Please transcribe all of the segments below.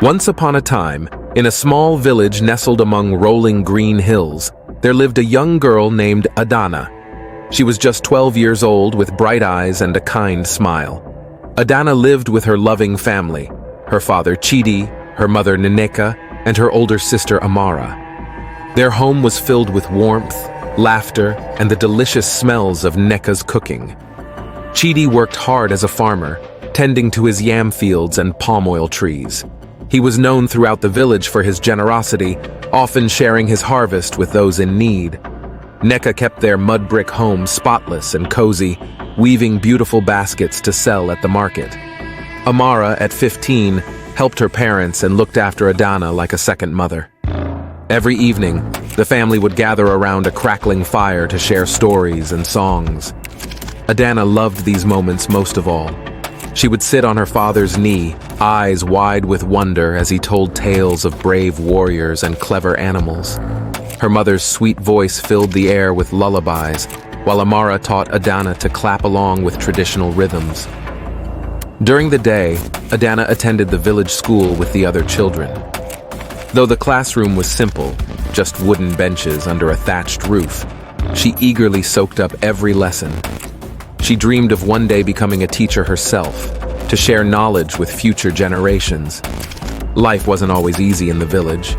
Once upon a time, in a small village nestled among rolling green hills, there lived a young girl named Adanna. She was just 12 years old with bright eyes and a kind smile. Adanna lived with her loving family, her father Chidi, her mother Nineka, and her older sister Amara. Their home was filled with warmth, laughter, and the delicious smells of Neka's cooking. Chidi worked hard as a farmer, tending to his yam fields and palm oil trees. He was known throughout the village for his generosity, often sharing his harvest with those in need. Neka kept their mud brick home spotless and cozy, weaving beautiful baskets to sell at the market. Amara, at 15, helped her parents and looked after Adanna like a second mother. Every evening, the family would gather around a crackling fire to share stories and songs. Adanna loved these moments most of all. She would sit on her father's knee, eyes wide with wonder as he told tales of brave warriors and clever animals. Her mother's sweet voice filled the air with lullabies, while Amara taught Adanna to clap along with traditional rhythms. During the day, Adanna attended the village school with the other children. Though the classroom was simple, just wooden benches under a thatched roof, she eagerly soaked up every lesson. She dreamed of one day becoming a teacher herself, to share knowledge with future generations. Life wasn't always easy in the village.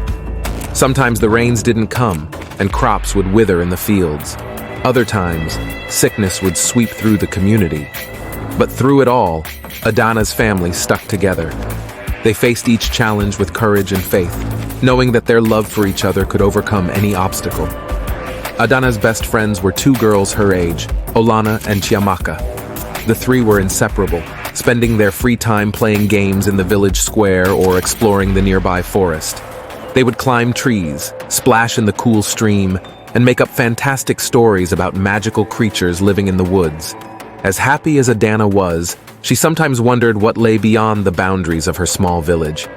Sometimes the rains didn't come, and crops would wither in the fields. Other times, sickness would sweep through the community. But through it all, Adanna's family stuck together. They faced each challenge with courage and faith, knowing that their love for each other could overcome any obstacle. Adanna's best friends were two girls her age, Olana and Chiamaka. The three were inseparable, spending their free time playing games in the village square or exploring the nearby forest. They would climb trees, splash in the cool stream, and make up fantastic stories about magical creatures living in the woods. As happy as Adanna was, she sometimes wondered what lay beyond the boundaries of her small village.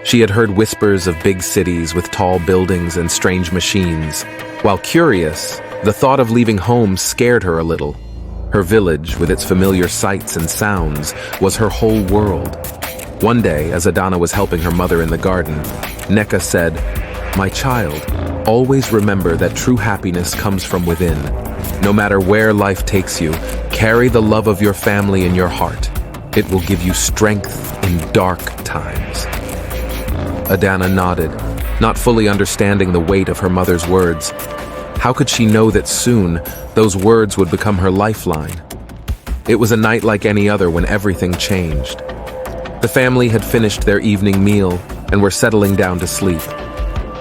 She had heard whispers of big cities with tall buildings and strange machines. While curious, the thought of leaving home scared her a little. Her village, with its familiar sights and sounds, was her whole world. One day, as Adanna was helping her mother in the garden, Neka said, "My child, always remember that true happiness comes from within. No matter where life takes you, carry the love of your family in your heart. It will give you strength in dark times." Adanna nodded, not fully understanding the weight of her mother's words. How could she know that soon those words would become her lifeline? It was a night like any other when everything changed. The family had finished their evening meal and were settling down to sleep.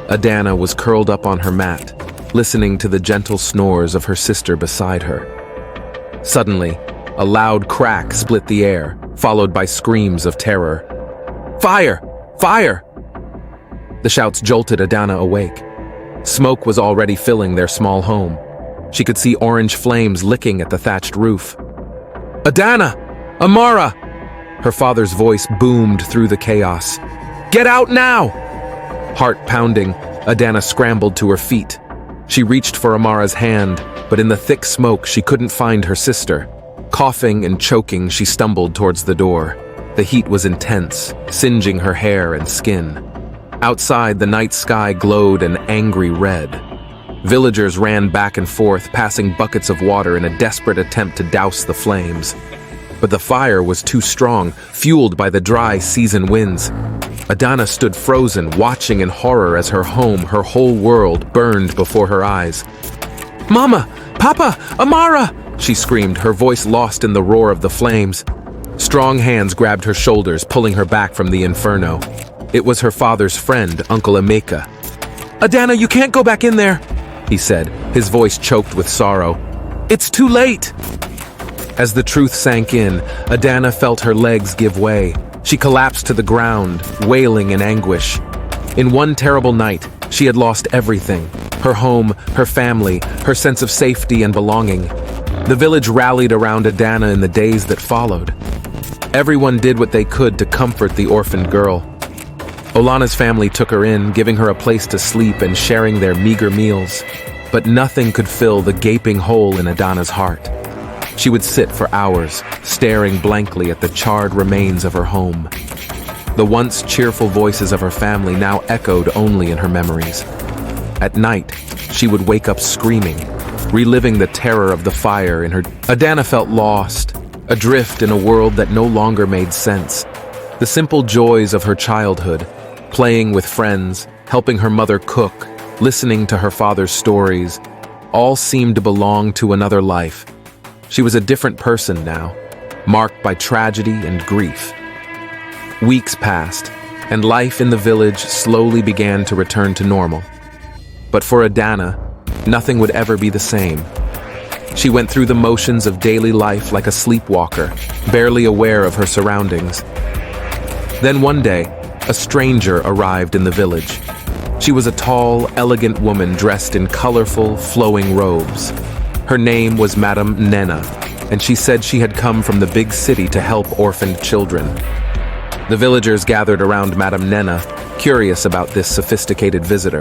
Adanna was curled up on her mat, listening to the gentle snores of her sister beside her. Suddenly, a loud crack split the air, followed by screams of terror. "Fire! Fire!" The shouts jolted Adanna awake. Smoke was already filling their small home. She could see orange flames licking at the thatched roof. "Adanna! Amara!" Her father's voice boomed through the chaos. "Get out now!" Heart pounding, Adanna scrambled to her feet. She reached for Amara's hand, but in the thick smoke she couldn't find her sister. Coughing and choking, she stumbled towards the door. The heat was intense, singeing her hair and skin. Outside, the night sky glowed an angry red. Villagers ran back and forth, passing buckets of water in a desperate attempt to douse the flames. But the fire was too strong, fueled by the dry season winds. Adanna stood frozen, watching in horror as her home, her whole world, burned before her eyes. "Mama! Papa! Amara!" she screamed, her voice lost in the roar of the flames. Strong hands grabbed her shoulders, pulling her back from the inferno. It was her father's friend, Uncle Emeka. "Adanna, you can't go back in there," he said, his voice choked with sorrow. "It's too late." As the truth sank in, Adanna felt her legs give way. She collapsed to the ground, wailing in anguish. In one terrible night, she had lost everything: her home, her family, her sense of safety and belonging. The village rallied around Adanna in the days that followed. Everyone did what they could to comfort the orphaned girl. Olana's family took her in, giving her a place to sleep and sharing their meager meals. But nothing could fill the gaping hole in Adanna's heart. She would sit for hours, staring blankly at the charred remains of her home. The once cheerful voices of her family now echoed only in her memories. At night, she would wake up screaming, reliving the terror of the fire in her. Adanna felt lost, adrift in a world that no longer made sense. The simple joys of her childhood, playing with friends, helping her mother cook, listening to her father's stories, all seemed to belong to another life. She was a different person now, marked by tragedy and grief. Weeks passed, and life in the village slowly began to return to normal. But for Adanna, nothing would ever be the same. She went through the motions of daily life like a sleepwalker, barely aware of her surroundings. Then one day, a stranger arrived in the village. She was a tall, elegant woman dressed in colorful, flowing robes. Her name was Madame Nena, and she said she had come from the big city to help orphaned children. The villagers gathered around Madame Nena, curious about this sophisticated visitor.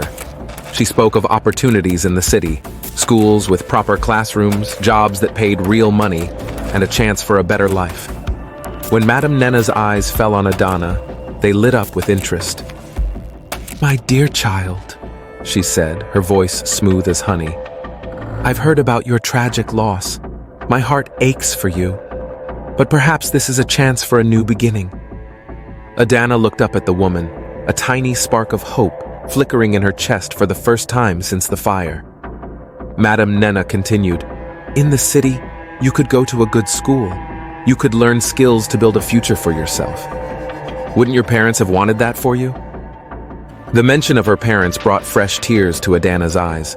She spoke of opportunities in the city, schools with proper classrooms, jobs that paid real money, and a chance for a better life. When Madame Nena's eyes fell on Adanna, they lit up with interest. "My dear child," she said, her voice smooth as honey. "I've heard about your tragic loss. My heart aches for you. But perhaps this is a chance for a new beginning." Adanna looked up at the woman, a tiny spark of hope flickering in her chest for the first time since the fire. Madame Nena continued, "In the city, you could go to a good school. You could learn skills to build a future for yourself. Wouldn't your parents have wanted that for you?" The mention of her parents brought fresh tears to Adanna's eyes.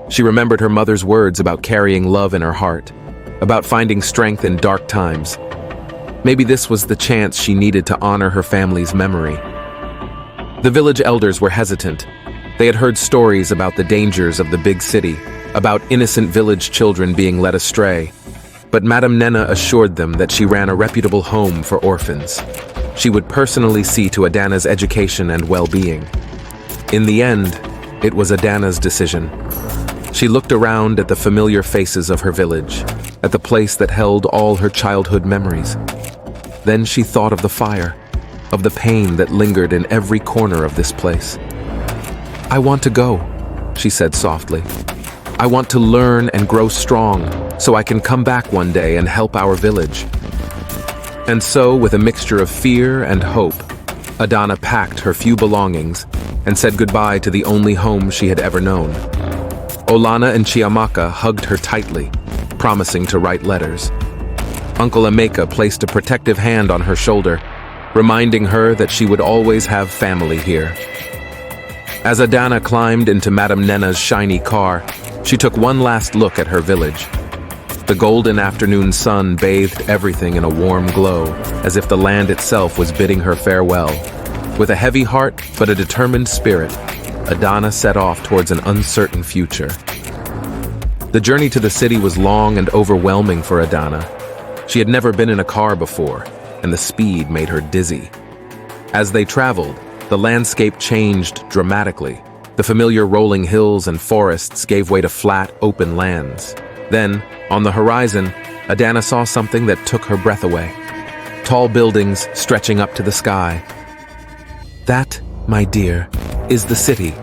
She remembered her mother's words about carrying love in her heart, about finding strength in dark times. Maybe this was the chance she needed to honor her family's memory. The village elders were hesitant. They had heard stories about the dangers of the big city, about innocent village children being led astray. But Madame Nena assured them that she ran a reputable home for orphans. She would personally see to Adanna's education and well-being. In the end, it was Adanna's decision. She looked around at the familiar faces of her village, at the place that held all her childhood memories. Then she thought of the fire, of the pain that lingered in every corner of this place. "I want to go," she said softly. "I want to learn and grow strong so I can come back one day and help our village." And so, with a mixture of fear and hope, Adanna packed her few belongings and said goodbye to the only home she had ever known. Olana and Chiamaka hugged her tightly, promising to write letters. Uncle Emeka placed a protective hand on her shoulder, reminding her that she would always have family here. As Adanna climbed into Madame Nena's shiny car, she took one last look at her village. The golden afternoon sun bathed everything in a warm glow, as if the land itself was bidding her farewell. With a heavy heart but a determined spirit, Adanna set off towards an uncertain future. The journey to the city was long and overwhelming for Adanna. She had never been in a car before, and the speed made her dizzy. As they traveled, the landscape changed dramatically. The familiar rolling hills and forests gave way to flat, open lands. Then, on the horizon, Adanna saw something that took her breath away. Tall buildings stretching up to the sky. "That, my dear, is the city,"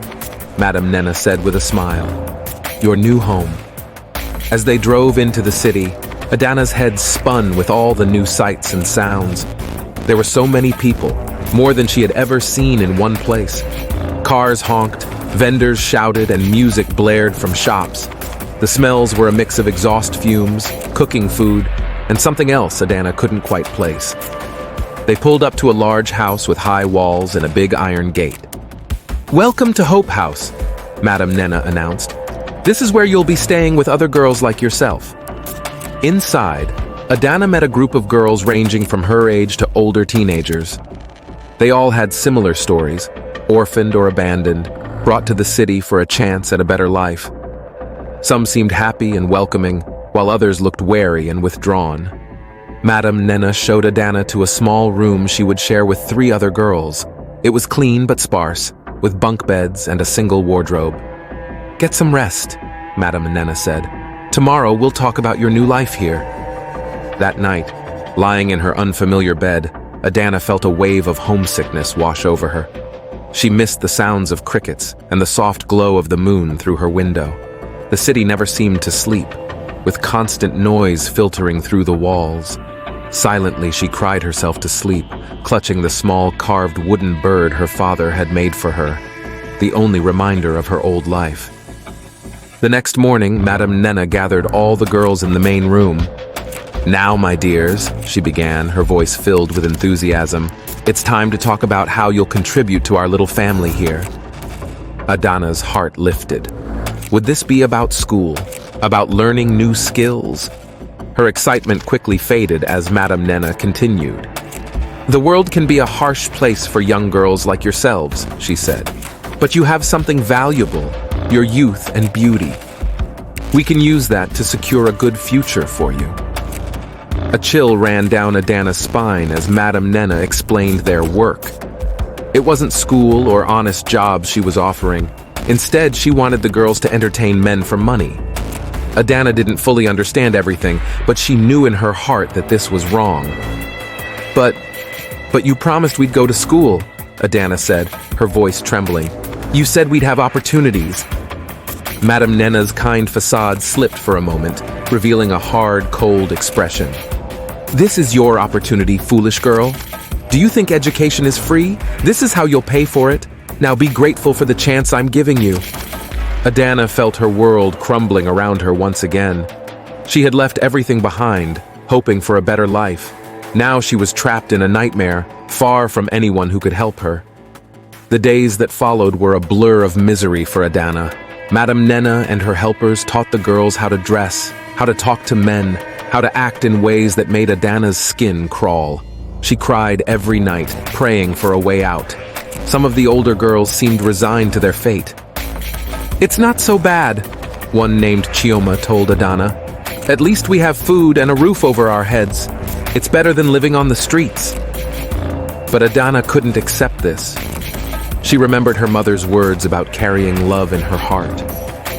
Madame Nena said with a smile. "Your new home." As they drove into the city, Adanna's head spun with all the new sights and sounds. There were so many people, more than she had ever seen in one place. Cars honked, vendors shouted, and music blared from shops. The smells were a mix of exhaust fumes, cooking food, and something else Adanna couldn't quite place. They pulled up to a large house with high walls and a big iron gate. "Welcome to Hope House," Madame Nena announced. "This is where you'll be staying with other girls like yourself." Inside, Adanna met a group of girls ranging from her age to older teenagers. They all had similar stories, orphaned or abandoned, brought to the city for a chance at a better life. Some seemed happy and welcoming, while others looked wary and withdrawn. Madame Nena showed Adanna to a small room she would share with 3 other girls. It was clean but sparse, with bunk beds and a single wardrobe. "Get some rest," Madame Nena said. "Tomorrow we'll talk about your new life here." That night, lying in her unfamiliar bed, Adanna felt a wave of homesickness wash over her. She missed the sounds of crickets and the soft glow of the moon through her window. The city never seemed to sleep, with constant noise filtering through the walls. Silently, she cried herself to sleep, clutching the small carved wooden bird her father had made for her, the only reminder of her old life. The next morning, Madame Nenna gathered all the girls in the main room. "Now, my dears," she began, her voice filled with enthusiasm, "it's time to talk about how you'll contribute to our little family here." Adanna's heart lifted. Would this be about school? About learning new skills? Her excitement quickly faded as Madame Nenna continued. "The world can be a harsh place for young girls like yourselves," she said. "But you have something valuable, your youth and beauty. We can use that to secure a good future for you." A chill ran down Adanna's spine as Madame Nenna explained their work. It wasn't school or honest jobs she was offering. Instead, she wanted the girls to entertain men for money. Adanna didn't fully understand everything, but she knew in her heart that this was wrong. But you promised we'd go to school," Adanna said, her voice trembling. "You said we'd have opportunities." Madame Nenna's kind facade slipped for a moment, revealing a hard, cold expression. "This is your opportunity, foolish girl. Do you think education is free? This is how you'll pay for it. Now be grateful for the chance I'm giving you." Adanna felt her world crumbling around her once again. She had left everything behind, hoping for a better life. Now she was trapped in a nightmare, far from anyone who could help her. The days that followed were a blur of misery for Adanna. Madame Nenna and her helpers taught the girls how to dress, how to talk to men, how to act in ways that made Adanna's skin crawl. She cried every night, praying for a way out. Some of the older girls seemed resigned to their fate. "It's not so bad," one named Chioma told Adanna. "At least we have food and a roof over our heads. It's better than living on the streets." But Adanna couldn't accept this. She remembered her mother's words about carrying love in her heart,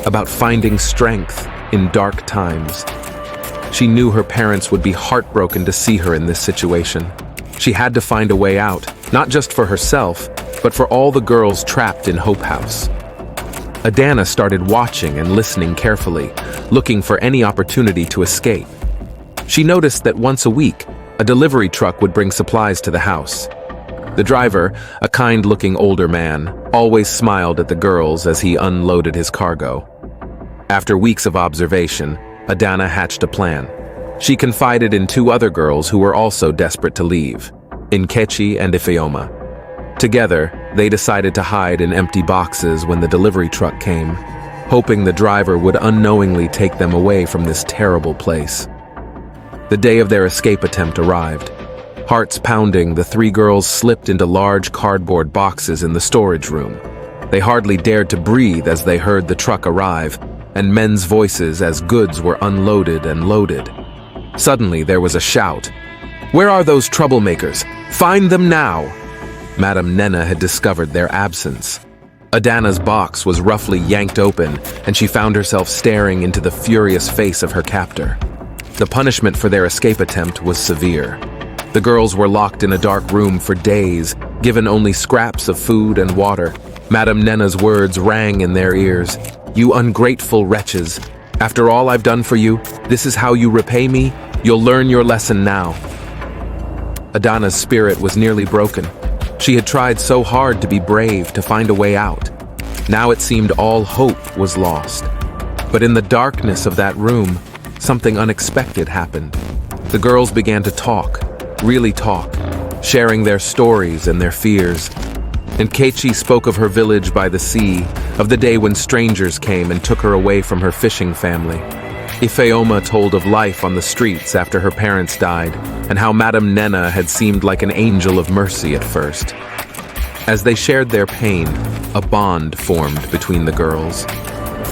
about finding strength in dark times. She knew her parents would be heartbroken to see her in this situation. She had to find a way out, not just for herself, but for all the girls trapped in Hope House. Adanna started watching and listening carefully, looking for any opportunity to escape. She noticed that once a week, a delivery truck would bring supplies to the house. The driver, a kind-looking older man, always smiled at the girls as he unloaded his cargo. After weeks of observation, Adanna hatched a plan. She confided in two other girls who were also desperate to leave, Nkechi and Ifeoma. Together, they decided to hide in empty boxes when the delivery truck came, hoping the driver would unknowingly take them away from this terrible place. The day of their escape attempt arrived. Hearts pounding, the three girls slipped into large cardboard boxes in the storage room. They hardly dared to breathe as they heard the truck arrive, and men's voices as goods were unloaded and loaded. Suddenly, there was a shout. "Where are those troublemakers? Find them now!" Madame Nenna had discovered their absence. Adanna's box was roughly yanked open, and she found herself staring into the furious face of her captor. The punishment for their escape attempt was severe. The girls were locked in a dark room for days, given only scraps of food and water. Madame Nenna's words rang in their ears. "You ungrateful wretches. After all I've done for you, this is how you repay me? You'll learn your lesson now." Adanna's spirit was nearly broken. She had tried so hard to be brave, to find a way out. Now it seemed all hope was lost. But in the darkness of that room, something unexpected happened. The girls began to talk, really talk, sharing their stories and their fears. Nkechi spoke of her village by the sea, of the day when strangers came and took her away from her fishing family. Ifeoma told of life on the streets after her parents died, and how Madame Nenna had seemed like an angel of mercy at first. As they shared their pain, a bond formed between the girls.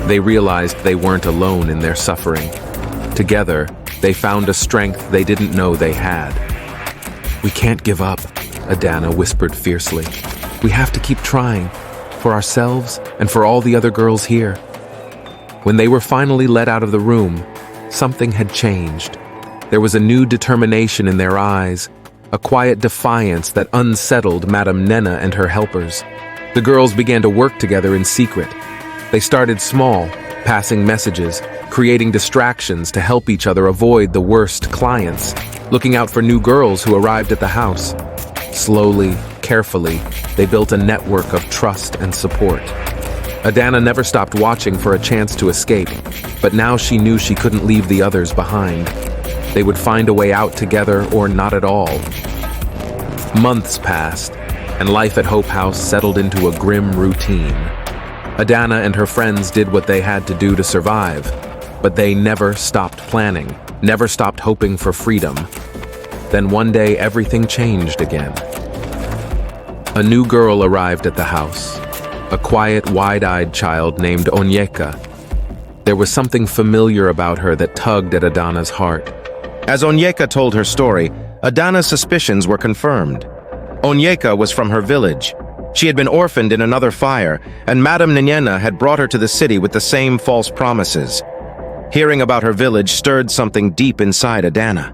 They realized they weren't alone in their suffering. Together, they found a strength they didn't know they had. "We can't give up," Adanna whispered fiercely. "We have to keep trying, for ourselves and for all the other girls here." When they were finally let out of the room, something had changed. There was a new determination in their eyes, a quiet defiance that unsettled Madame Nena and her helpers. The girls began to work together in secret. They started small, passing messages, creating distractions to help each other avoid the worst clients, looking out for new girls who arrived at the house. Slowly, carefully, they built a network of trust and support. Adanna never stopped watching for a chance to escape, but now she knew she couldn't leave the others behind. They would find a way out together or not at all. Months passed, and life at Hope House settled into a grim routine. Adanna and her friends did what they had to do to survive, but they never stopped planning, never stopped hoping for freedom. Then one day, everything changed again. A new girl arrived at the house, a quiet, wide-eyed child named Onyeka. There was something familiar about her that tugged at Adanna's heart. As Onyeka told her story, Adanna's suspicions were confirmed. Onyeka was from her village. She had been orphaned in another fire, and Madame Nena had brought her to the city with the same false promises. Hearing about her village stirred something deep inside Adanna.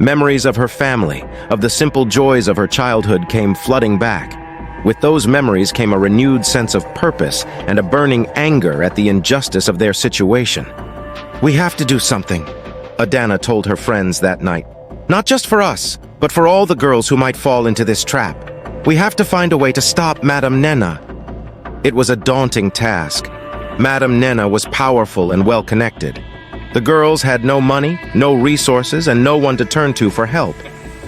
Memories of her family, of the simple joys of her childhood came flooding back. With those memories came a renewed sense of purpose and a burning anger at the injustice of their situation. "We have to do something," Adanna told her friends that night. "Not just for us, but for all the girls who might fall into this trap. We have to find a way to stop Madame Nena." It was a daunting task. Madame Nena was powerful and well-connected. The girls had no money, no resources, and no one to turn to for help.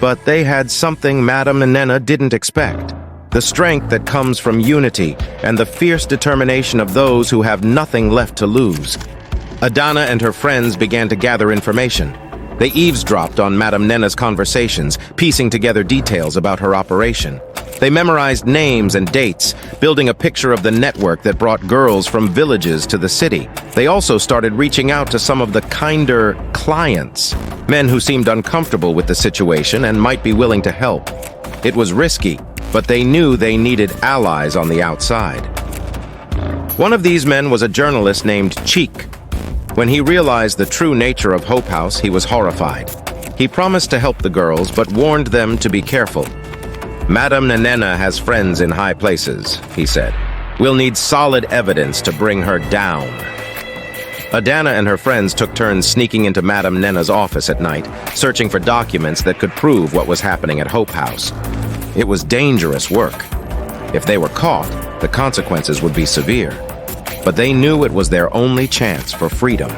But they had something Madame Nena didn't expect: the strength that comes from unity and the fierce determination of those who have nothing left to lose. Adanna and her friends began to gather information. They eavesdropped on Madame Nena's conversations, piecing together details about her operation. They memorized names and dates, building a picture of the network that brought girls from villages to the city. They also started reaching out to some of the kinder clients, men who seemed uncomfortable with the situation and might be willing to help. It was risky, but they knew they needed allies on the outside. One of these men was a journalist named Cheek. When he realized the true nature of Hope House, he was horrified. He promised to help the girls, but warned them to be careful. "Madame Nena has friends in high places," he said. "We'll need solid evidence to bring her down." Adanna and her friends took turns sneaking into Madame Nena's office at night, searching for documents that could prove what was happening at Hope House. It was dangerous work. If they were caught, the consequences would be severe. But they knew it was their only chance for freedom.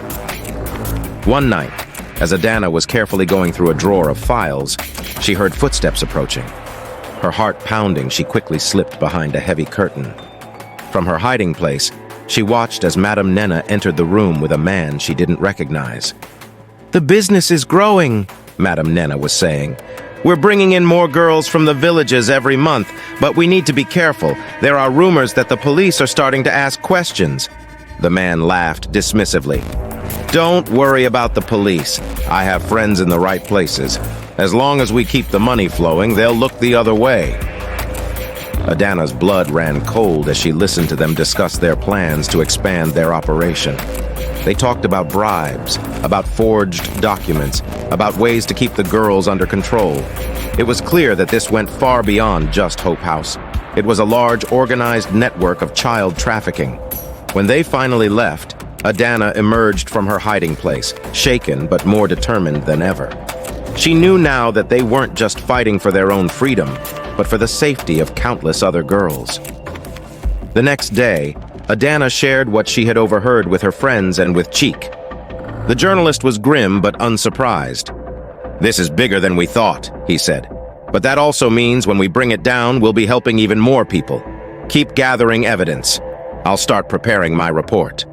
One night, as Adanna was carefully going through a drawer of files, she heard footsteps approaching. Her heart pounding, she quickly slipped behind a heavy curtain. From her hiding place, she watched as Madame Nena entered the room with a man she didn't recognize. "The business is growing," Madame Nena was saying. "We're bringing in more girls from the villages every month, but we need to be careful. There are rumors that the police are starting to ask questions." The man laughed dismissively. "Don't worry about the police. I have friends in the right places. As long as we keep the money flowing, they'll look the other way." Adanna's blood ran cold as she listened to them discuss their plans to expand their operation. They talked about bribes, about forged documents, about ways to keep the girls under control. It was clear that this went far beyond just Hope House. It was a large, organized network of child trafficking. When they finally left, Adanna emerged from her hiding place, shaken but more determined than ever. She knew now that they weren't just fighting for their own freedom, but for the safety of countless other girls. The next day, Adanna shared what she had overheard with her friends and with Cheek. The journalist was grim but unsurprised. "This is bigger than we thought," he said. "But that also means when we bring it down, we'll be helping even more people. Keep gathering evidence. I'll start preparing my report."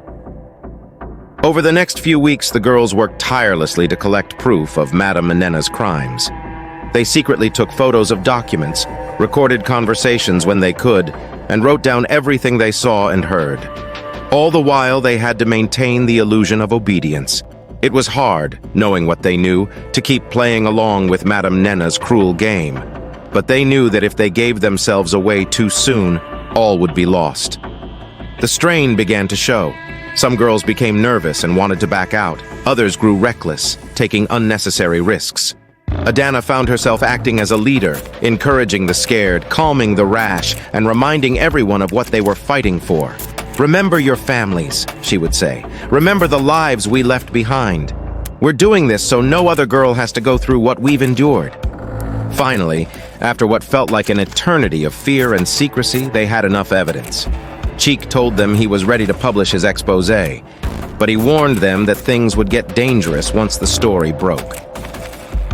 Over the next few weeks, the girls worked tirelessly to collect proof of Madame Nena's crimes. They secretly took photos of documents, recorded conversations when they could, and wrote down everything they saw and heard. All the while, they had to maintain the illusion of obedience. It was hard, knowing what they knew, to keep playing along with Madame Nena's cruel game. But they knew that if they gave themselves away too soon, all would be lost. The strain began to show. Some girls became nervous and wanted to back out. Others grew reckless, taking unnecessary risks. Adanna found herself acting as a leader, encouraging the scared, calming the rash, and reminding everyone of what they were fighting for. "Remember your families," she would say. "Remember the lives we left behind. We're doing this so no other girl has to go through what we've endured." Finally, after what felt like an eternity of fear and secrecy, they had enough evidence. Cheek told them he was ready to publish his exposé, but he warned them that things would get dangerous once the story broke.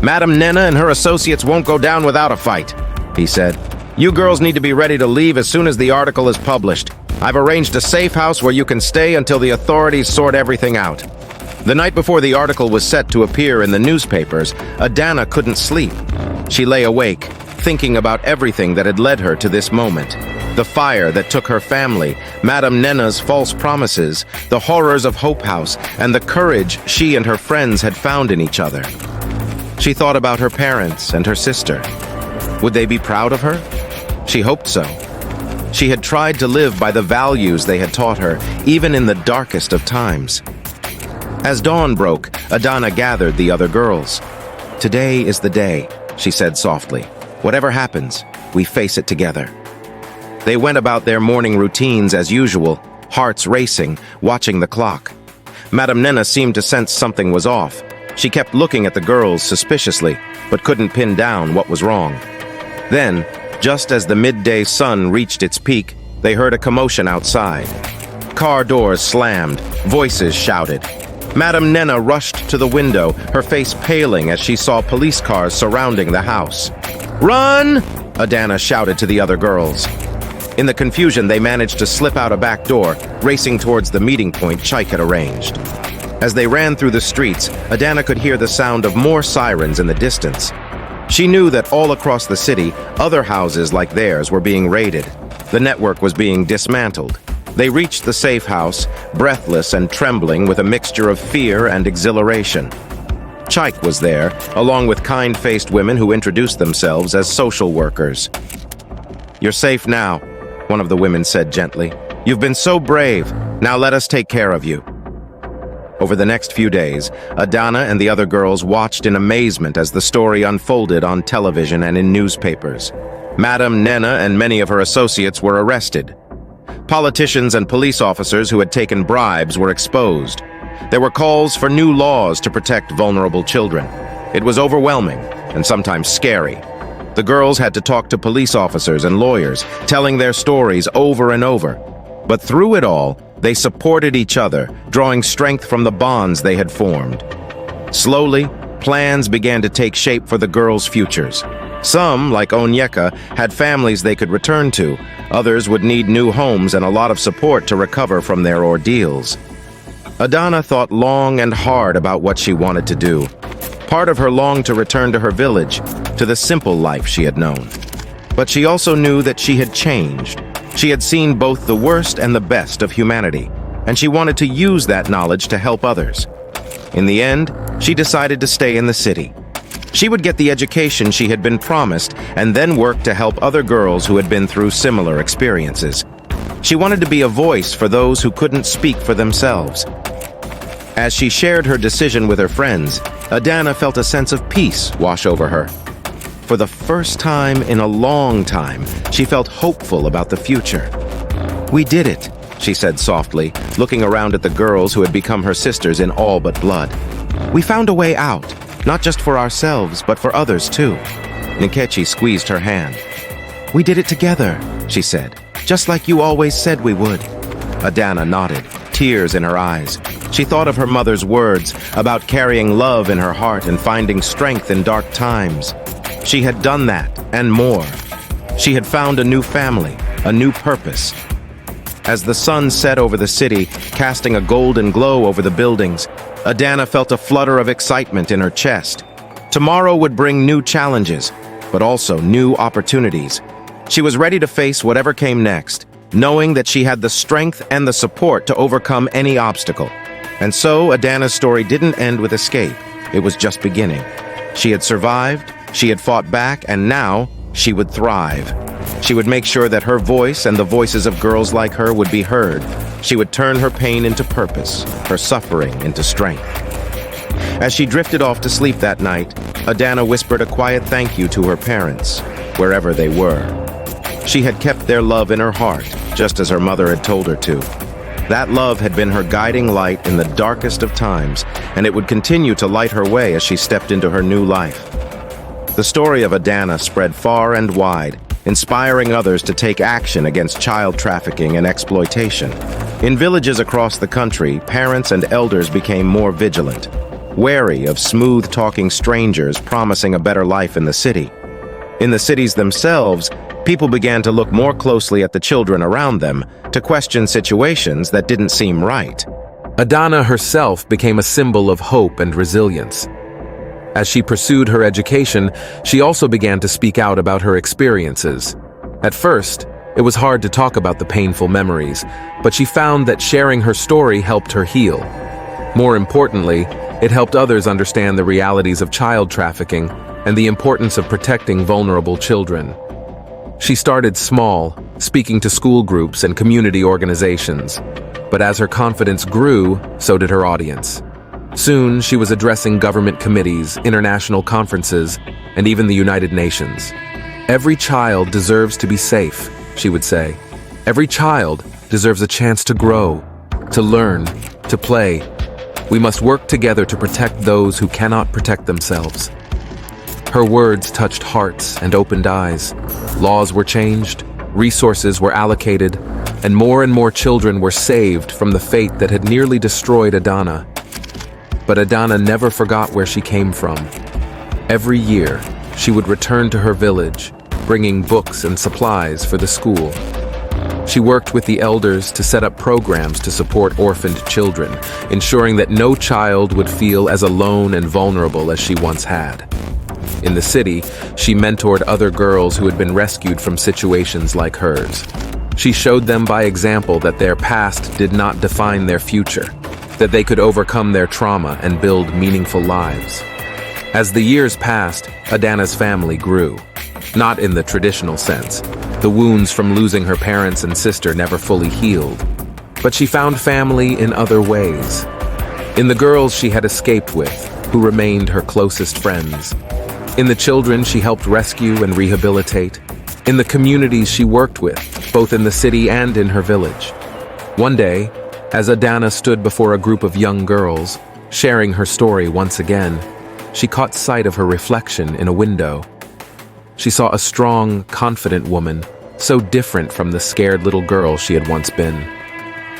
"Madam Nena and her associates won't go down without a fight," he said. "You girls need to be ready to leave as soon as the article is published. I've arranged a safe house where you can stay until the authorities sort everything out." The night before the article was set to appear in the newspapers, Adanna couldn't sleep. She lay awake, thinking about everything that had led her to this moment. The fire that took her family, Madam Nena's false promises, the horrors of Hope House, and the courage she and her friends had found in each other. She thought about her parents and her sister. Would they be proud of her? She hoped so. She had tried to live by the values they had taught her, even in the darkest of times. As dawn broke, Adanna gathered the other girls. "Today is the day," she said softly. "Whatever happens, we face it together." They went about their morning routines as usual, hearts racing, watching the clock. Madam Nena seemed to sense something was off. She kept looking at the girls suspiciously, but couldn't pin down what was wrong. Then, just as the midday sun reached its peak, they heard a commotion outside. Car doors slammed, voices shouted. Madam Nena rushed to the window, her face paling as she saw police cars surrounding the house. "Run!" Adanna shouted to the other girls. In the confusion, they managed to slip out a back door, racing towards the meeting point Chike had arranged. As they ran through the streets, Adanna could hear the sound of more sirens in the distance. She knew that all across the city, other houses like theirs were being raided. The network was being dismantled. They reached the safe house, breathless and trembling with a mixture of fear and exhilaration. Chike was there, along with kind-faced women who introduced themselves as social workers. "You're safe now," one of the women said gently. "You've been so brave. Now let us take care of you." Over the next few days, Adanna and the other girls watched in amazement as the story unfolded on television and in newspapers. Madam Nena and many of her associates were arrested. Politicians and police officers who had taken bribes were exposed. There were calls for new laws to protect vulnerable children. It was overwhelming and sometimes scary. The girls had to talk to police officers and lawyers, telling their stories over and over. But through it all, they supported each other, drawing strength from the bonds they had formed. Slowly, plans began to take shape for the girls' futures. Some, like Onyeka, had families they could return to. Others would need new homes and a lot of support to recover from their ordeals. Adanna thought long and hard about what she wanted to do. Part of her longed to return to her village, to the simple life she had known. But she also knew that she had changed. She had seen both the worst and the best of humanity, and she wanted to use that knowledge to help others. In the end, she decided to stay in the city. She would get the education she had been promised and then work to help other girls who had been through similar experiences. She wanted to be a voice for those who couldn't speak for themselves. As she shared her decision with her friends, Adanna felt a sense of peace wash over her. For the first time in a long time, she felt hopeful about the future. "We did it," she said softly, looking around at the girls who had become her sisters in all but blood. "We found a way out, not just for ourselves, but for others too." Nkechi squeezed her hand. "We did it together," she said, "just like you always said we would." Adanna nodded, tears in her eyes. She thought of her mother's words about carrying love in her heart and finding strength in dark times. She had done that, and more. She had found a new family, a new purpose. As the sun set over the city, casting a golden glow over the buildings, Adanna felt a flutter of excitement in her chest. Tomorrow would bring new challenges, but also new opportunities. She was ready to face whatever came next, knowing that she had the strength and the support to overcome any obstacle. And so Adanna's story didn't end with escape. It was just beginning. She had survived, she had fought back, and now she would thrive. She would make sure that her voice and the voices of girls like her would be heard. She would turn her pain into purpose, her suffering into strength. As she drifted off to sleep that night, Adanna whispered a quiet thank you to her parents, wherever they were. She had kept their love in her heart, just as her mother had told her to. That love had been her guiding light in the darkest of times, and it would continue to light her way as she stepped into her new life. The story of Adanna spread far and wide, inspiring others to take action against child trafficking and exploitation. In villages across the country, parents and elders became more vigilant, wary of smooth-talking strangers promising a better life in the city. In the cities themselves, people began to look more closely at the children around them, to question situations that didn't seem right. Adanna herself became a symbol of hope and resilience. As she pursued her education, she also began to speak out about her experiences. At first, it was hard to talk about the painful memories, but she found that sharing her story helped her heal. More importantly, it helped others understand the realities of child trafficking and the importance of protecting vulnerable children. She started small, speaking to school groups and community organizations. But as her confidence grew, so did her audience. Soon, she was addressing government committees, international conferences, and even the United Nations. Every child deserves to be safe, she would say. Every child deserves a chance to grow, to learn, to play. We must work together to protect those who cannot protect themselves. Her words touched hearts and opened eyes. Laws were changed, resources were allocated, and more children were saved from the fate that had nearly destroyed Adanna. But Adanna never forgot where she came from. Every year, she would return to her village, bringing books and supplies for the school. She worked with the elders to set up programs to support orphaned children, ensuring that no child would feel as alone and vulnerable as she once had. In the city, she mentored other girls who had been rescued from situations like hers. She showed them by example that their past did not define their future, that they could overcome their trauma and build meaningful lives. As the years passed, Adanna's family grew. Not in the traditional sense. The wounds from losing her parents and sister never fully healed. But she found family in other ways. In the girls she had escaped with, who remained her closest friends. In the children she helped rescue and rehabilitate. In the communities she worked with, both in the city and in her village. One day, as Adanna stood before a group of young girls, sharing her story once again, she caught sight of her reflection in a window. She saw a strong, confident woman, so different from the scared little girl she had once been.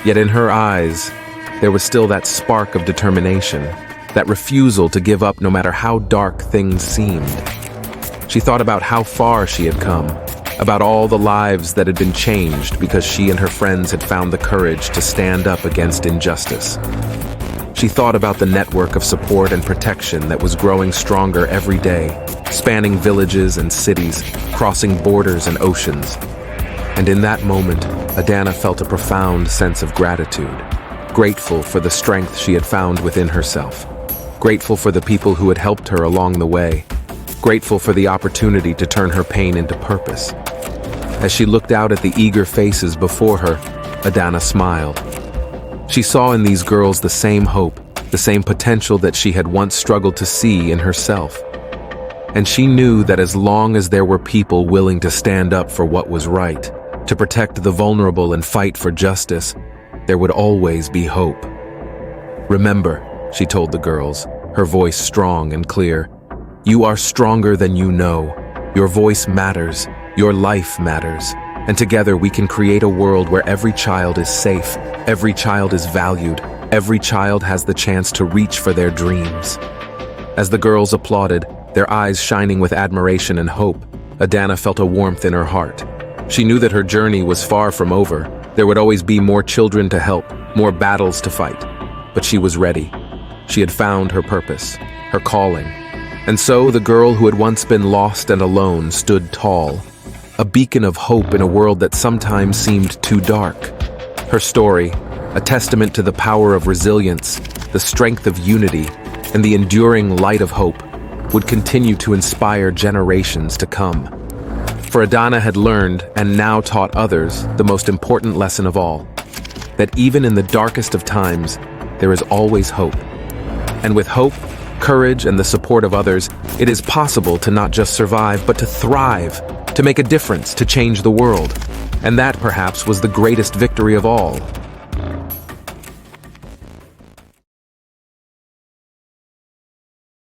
Yet in her eyes, there was still that spark of determination, that refusal to give up no matter how dark things seemed. She thought about how far she had come, about all the lives that had been changed because she and her friends had found the courage to stand up against injustice. She thought about the network of support and protection that was growing stronger every day, spanning villages and cities, crossing borders and oceans. And in that moment, Adanna felt a profound sense of gratitude, grateful for the strength she had found within herself, grateful for the people who had helped her along the way, grateful for the opportunity to turn her pain into purpose. As she looked out at the eager faces before her, Adanna smiled. She saw in these girls the same hope, the same potential that she had once struggled to see in herself. And she knew that as long as there were people willing to stand up for what was right, to protect the vulnerable and fight for justice, there would always be hope. Remember, she told the girls, her voice strong and clear, you are stronger than you know. Your voice matters. Your life matters. And together we can create a world where every child is safe, every child is valued, every child has the chance to reach for their dreams. As the girls applauded, their eyes shining with admiration and hope, Adanna felt a warmth in her heart. She knew that her journey was far from over. There would always be more children to help, more battles to fight. But she was ready. She had found her purpose, her calling. And so the girl who had once been lost and alone stood tall, a beacon of hope in a world that sometimes seemed too dark. Her story, a testament to the power of resilience, the strength of unity, and the enduring light of hope, would continue to inspire generations to come. For Adanna had learned, and now taught others, the most important lesson of all, that even in the darkest of times, there is always hope. And with hope courage, and the support of others, it is possible to not just survive, but to thrive, to make a difference, to change the world. And that, perhaps, was the greatest victory of all.